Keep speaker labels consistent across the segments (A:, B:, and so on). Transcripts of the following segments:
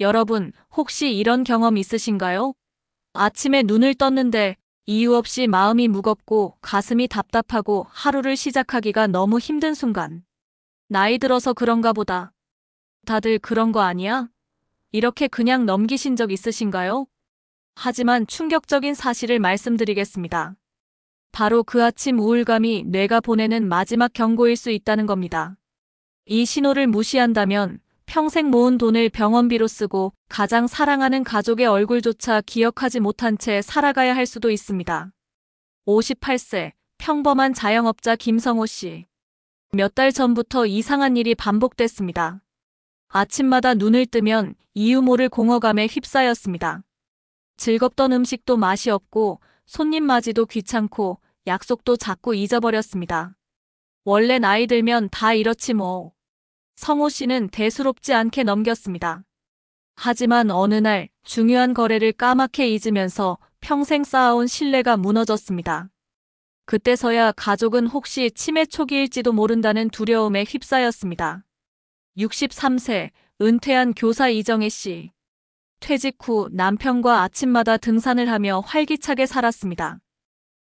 A: 여러분, 혹시 이런 경험 있으신가요? 아침에 눈을 떴는데 이유 없이 마음이 무겁고 가슴이 답답하고 하루를 시작하기가 너무 힘든 순간. 나이 들어서 그런가 보다. 다들 그런 거 아니야? 이렇게 그냥 넘기신 적 있으신가요? 하지만 충격적인 사실을 말씀드리겠습니다. 바로 그 아침 우울감이 뇌가 보내는 마지막 경고일 수 있다는 겁니다. 이 신호를 무시한다면 평생 모은 돈을 병원비로 쓰고 가장 사랑하는 가족의 얼굴조차 기억하지 못한 채 살아가야 할 수도 있습니다. 58세 평범한 자영업자 김성호 씨. 몇 달 전부터 이상한 일이 반복됐습니다. 아침마다 눈을 뜨면 이유 모를 공허감에 휩싸였습니다. 즐겁던 음식도 맛이 없고 손님 맞이도 귀찮고 약속도 자꾸 잊어버렸습니다. 원래 나이 들면 다 이렇지 뭐. 성호 씨는 대수롭지 않게 넘겼습니다. 하지만 어느 날 중요한 거래를 까맣게 잊으면서 평생 쌓아온 신뢰가 무너졌습니다. 그때서야 가족은 혹시 치매 초기일지도 모른다는 두려움에 휩싸였습니다. 63세 은퇴한 교사 이정혜 씨. 퇴직 후 남편과 아침마다 등산을 하며 활기차게 살았습니다.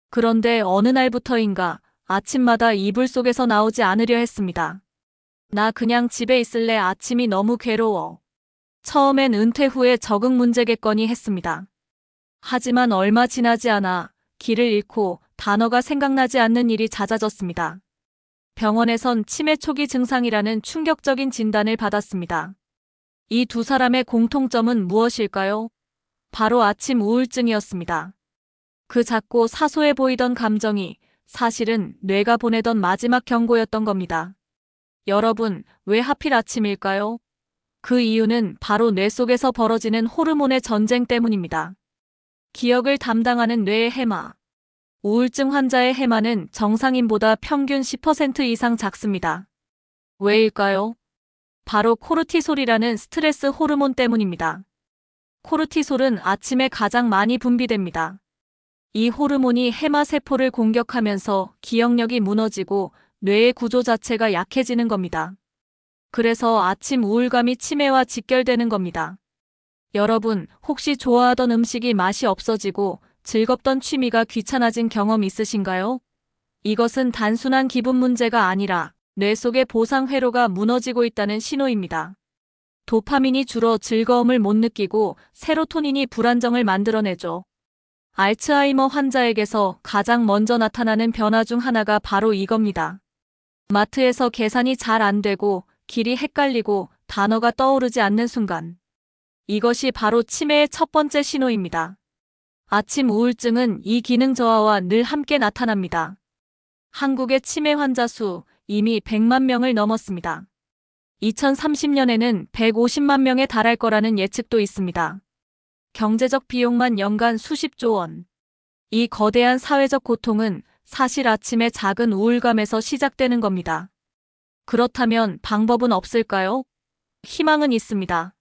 A: 그런데 어느 날부터인가 아침마다 이불 속에서 나오지 않으려 했습니다. 나 그냥 집에 있을래. 아침이 너무 괴로워. 처음엔 은퇴 후에 적응 문제겠거니 했습니다. 하지만 얼마 지나지 않아 길을 잃고 단어가 생각나지 않는 일이 잦아졌습니다. 병원에선 치매 초기 증상이라는 충격적인 진단을 받았습니다. 이 두 사람의 공통점은 무엇일까요? 바로 아침 우울증이었습니다. 그 작고 사소해 보이던 감정이 사실은 뇌가 보내던 마지막 경고였던 겁니다. 여러분, 왜 하필 아침일까요? 그 이유는 바로 뇌 속에서 벌어지는 호르몬의 전쟁 때문입니다. 기억을 담당하는 뇌의 해마. 우울증 환자의 해마는 정상인보다 평균 10% 이상 작습니다. 왜일까요? 바로 코르티솔이라는 스트레스 호르몬 때문입니다. 코르티솔은 아침에 가장 많이 분비됩니다. 이 호르몬이 해마 세포를 공격하면서 기억력이 무너지고 뇌의 구조 자체가 약해지는 겁니다. 그래서 아침 우울감이 치매와 직결되는 겁니다. 여러분, 혹시 좋아하던 음식이 맛이 없어지고 즐겁던 취미가 귀찮아진 경험 있으신가요? 이것은 단순한 기분 문제가 아니라 뇌 속의 보상 회로가 무너지고 있다는 신호입니다. 도파민이 줄어 즐거움을 못 느끼고 세로토닌이 불안정을 만들어내죠. 알츠하이머 환자에게서 가장 먼저 나타나는 변화 중 하나가 바로 이겁니다. 마트에서 계산이 잘 안 되고 길이 헷갈리고 단어가 떠오르지 않는 순간. 이것이 바로 치매의 첫 번째 신호입니다. 아침 우울증은 이 기능 저하와 늘 함께 나타납니다. 한국의 치매 환자 수 이미 100만 명을 넘었습니다. 2030년에는 150만 명에 달할 거라는 예측도 있습니다. 경제적 비용만 연간 수십조 원. 이 거대한 사회적 고통은 사실 아침의 작은 우울감에서 시작되는 겁니다. 그렇다면 방법은 없을까요? 희망은 있습니다.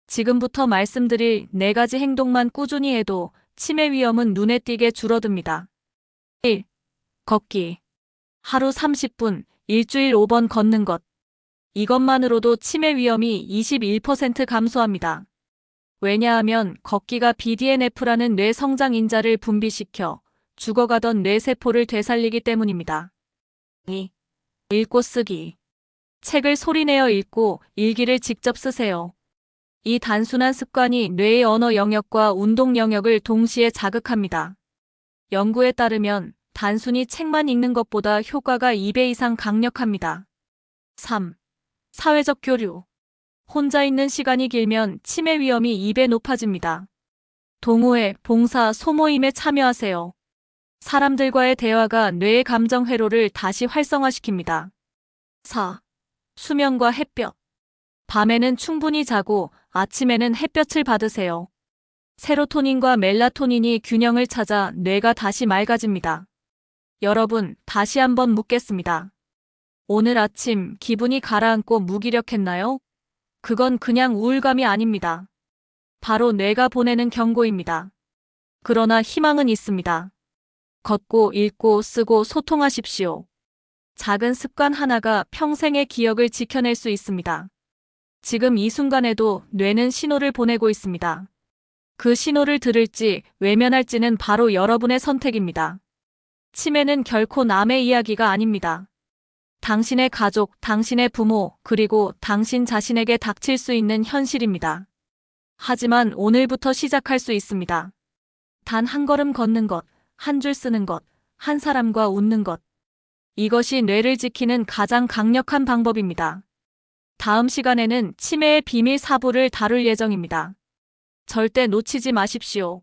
A: 지금부터 말씀드릴 4가지 행동만 꾸준히 해도 치매 위험은 눈에 띄게 줄어듭니다. 1. 걷기. 하루 30분, 일주일 5번 걷는 것. 이것만으로도 치매 위험이 21% 감소합니다. 왜냐하면 걷기가 BDNF라는 뇌 성장 인자를 분비시켜 죽어가던 뇌세포를 되살리기 때문입니다. 2. 읽고 쓰기. 책을 소리내어 읽고 일기를 직접 쓰세요. 이 단순한 습관이 뇌의 언어 영역과 운동 영역을 동시에 자극합니다. 연구에 따르면 단순히 책만 읽는 것보다 효과가 2배 이상 강력합니다. 3. 사회적 교류. 혼자 있는 시간이 길면 치매 위험이 2배 높아집니다. 동호회, 봉사, 소모임에 참여하세요. 사람들과의 대화가 뇌의 감정 회로를 다시 활성화시킵니다. 4. 수면과 햇볕. 밤에는 충분히 자고 아침에는 햇볕을 받으세요. 세로토닌과 멜라토닌이 균형을 찾아 뇌가 다시 맑아집니다. 여러분, 다시 한번 묻겠습니다. 오늘 아침 기분이 가라앉고 무기력했나요? 그건 그냥 우울감이 아닙니다. 바로 뇌가 보내는 경고입니다. 그러나 희망은 있습니다. 걷고 읽고 쓰고 소통하십시오. 작은 습관 하나가 평생의 기억을 지켜낼 수 있습니다. 지금 이 순간에도 뇌는 신호를 보내고 있습니다. 그 신호를 들을지 외면할지는 바로 여러분의 선택입니다. 치매는 결코 남의 이야기가 아닙니다. 당신의 가족, 당신의 부모, 그리고 당신 자신에게 닥칠 수 있는 현실입니다. 하지만 오늘부터 시작할 수 있습니다. 단 한 걸음 걷는 것, 한 줄 쓰는 것, 한 사람과 웃는 것. 이것이 뇌를 지키는 가장 강력한 방법입니다. 다음 시간에는 치매의 비밀 4부를 다룰 예정입니다. 절대 놓치지 마십시오.